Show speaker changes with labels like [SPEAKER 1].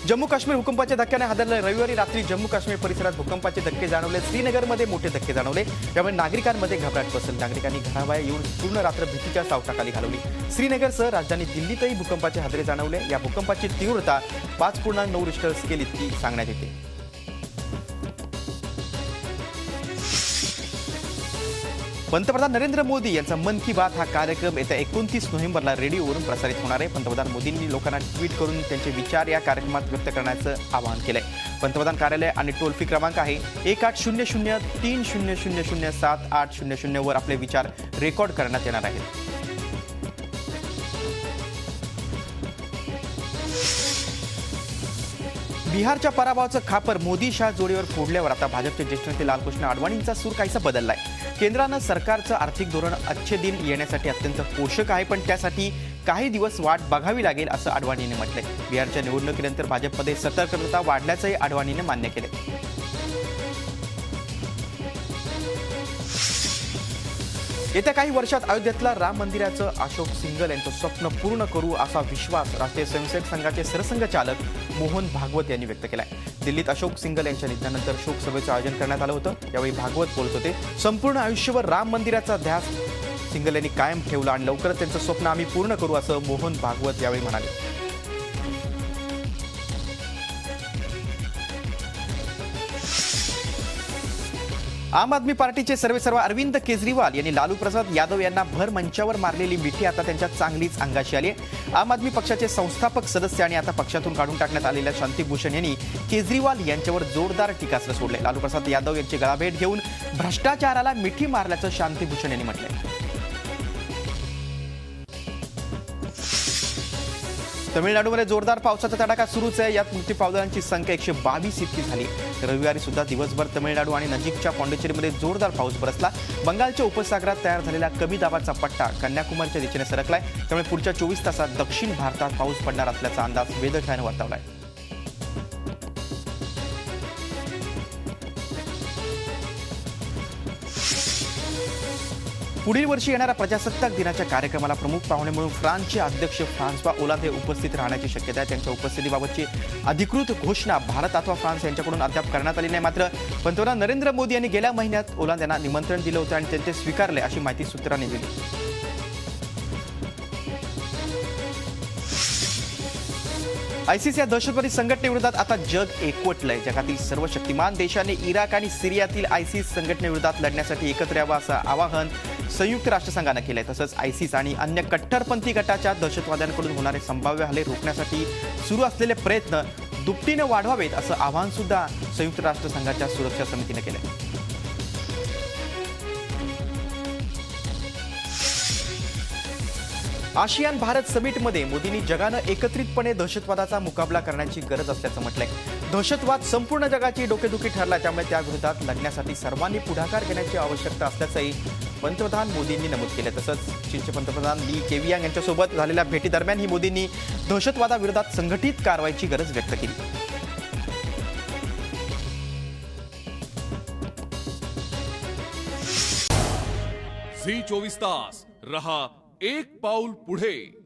[SPEAKER 1] जम्मू काश्मीर भूकंपाच्या धक्क्याने हादरले. रविवारी रात्री जम्मू काश्मीर परिसरात भूकंपाचे धक्के जाणवले. श्रीनगरमध्ये मोठे धक्के जाणवले. त्यामुळे नागरिकांमध्ये घबराट पसरली. नागरिकांनी घराबाहेर येऊन पूर्ण रात्र भीतीच्या सावटाखाली घालवली. श्रीनगरसह राजधानी दिल्लीतही भूकंपाचे हादरे जाणवले. या भूकंपाची तीव्रता 5.9 रिश्टर स्केल इतकी सांगण्यात येते. पंतप्रधान नरेंद्र मोदी यांचा मन की बात हा कार्यक्रम येत्या 29 नोव्हेंबरला रेडिओवरून प्रसारित होणार आहे. पंतप्रधान मोदींनी लोकांना ट्विट करून त्यांचे विचार या कार्यक्रमात व्यक्त करण्याचं आवाहन केलंय. पंतप्रधान कार्यालय आणि टोल फ्री क्रमांक आहे 1800-3000-7800 वर आपले विचार रेकॉर्ड करण्यात येणार आहेत. बिहारच्या पराभवाचं खापर मोदी शाह जोडीवर फोडल्यावर आता भाजपचे ज्येष्ठ नेते लालकृष्ण अडवाणींचा सूर काहीसा बदललाय. केंद्रानं सरकारचं आर्थिक धोरण अच्छे दिन येण्यासाठी अत्यंत पोषक आहे, पण त्यासाठी काही दिवस वाट बघावी लागेल असं अडवाणींनी म्हटलंय. बिहारच्या निवडणुकीनंतर भाजपमध्ये सतर्कता वाढल्याचंही अडवाणीने मान्य केलंय. येत्या काही वर्षात अयोध्येतल्या राम मंदिराचं अशोक सिंघल यांचं स्वप्न पूर्ण करू असा विश्वास राष्ट्रीय स्वयंसेवक संघाचे सरसंघचालक मोहन भागवत यांनी व्यक्त केलाय. दिल्लीत अशोक सिंघल यांच्या निधनानंतर शोक सभेचं आयोजन करण्यात आलं होतं. यावेळी भागवत बोलत होते. संपूर्ण आयुष्यभर राम मंदिराचा ध्यास सिंघल यांनी कायम ठेवला आणि लवकरच त्यांचं स्वप्न आम्ही पूर्ण करू असं मोहन भागवत यावेळी म्हणाले. आम आदमी पार्टीचे सर्वेसर्वा अरविंद केजरीवाल यांनी लालू प्रसाद यादव यांना भर मंचावर मारलेली मिठी आता त्यांच्या चांगलीच अंगाशी आली आहे. आम आदमी पक्षाचे संस्थापक सदस्य आणि आता पक्षातून काढून टाकण्यात आलेल्या शांती भूषण यांनी केजरीवाल यांच्यावर जोरदार टीकास्त्र सोडले. लालू प्रसाद यादव यांची गळाभेट घेऊन भ्रष्टाचाराला मिठी मारल्याचं शांती भूषण यांनी म्हटलंय. तमिळनाडूमध्ये जोरदार पावसाचा तडाखा सुरूच आहे. यात मृत्यू पावलेल्यांची संख्या 122 इतकी झाली. रविवारी सुद्धा दिवसभर तमिळनाडू आणि नजीकच्या पॉंडिचेरीमध्ये जोरदार पाऊस बरसला. बंगालच्या उपसागरात तयार झालेला कमी दाबाचा पट्टा कन्याकुमारीच्या दिशेने सरकलाय. त्यामुळे पुढच्या 24 तासात दक्षिण भारतात पाऊस पडणार असल्याचा अंदाज वेधशाळेनं वर्तवलाय. पुढील वर्षी येणाऱ्या प्रजासत्ताक दिनाच्या कार्यक्रमाला प्रमुख पाहुणे म्हणून फ्रान्सचे अध्यक्ष फ्रान्सवा ओलांद हे उपस्थित राहण्याची शक्यता आहे. त्यांच्या उपस्थितीबाबतची अधिकृत घोषणा भारत अथवा फ्रान्स यांच्याकडून अद्याप करण्यात आली नाही. मात्र पंतप्रधान नरेंद्र मोदी यांनी गेल्या महिन्यात ओलांद यांना निमंत्रण दिलं होतं आणि ते स्वीकारले अशी माहिती सूत्रांनी दिली. आयसिस या दहशतवादी संघटनेविरोधात आता जग एकवटलंय. जगातील सर्व शक्तिमान देशांनी इराक आणि सिरियातील आयसिस संघटनेविरोधात लढण्यासाठी एकत्र यावं असं आवाहन संयुक्त राष्ट्रसंघानं केलंय. तसंच आयसिस आणि अन्य कट्टरपंथी गटाच्या दहशतवाद्यांकडून होणारे संभाव्य हल्ले रोखण्यासाठी सुरू असलेले प्रयत्न दुपटीनं वाढवावेत असं आवाहन सुद्धा संयुक्त राष्ट्रसंघाच्या सुरक्षा समितीनं केलंय. आशियान भारत समिटमध्ये मोदींनी जगानं एकत्रितपणे दहशतवादाचा मुकाबला करण्याची गरज असल्याचं म्हटलंय. दहशतवाद संपूर्ण जगाची डोकेदुखी ठरला, त्यामुळे त्या विरोधात लढण्यासाठी सर्वांनी पुढाकार घेण्याची आवश्यकता असल्याचंही पंतप्रधान मोदींनी नमूद केलं. तसंच चीनचे पंतप्रधान ली केवियांग यांच्यासोबत झालेल्या भेटीदरम्यानही मोदींनी दहशतवादाविरोधात संघटित कारवाईची गरज व्यक्त केली.
[SPEAKER 2] झी 24 तास रहा एक पाऊल पुढे.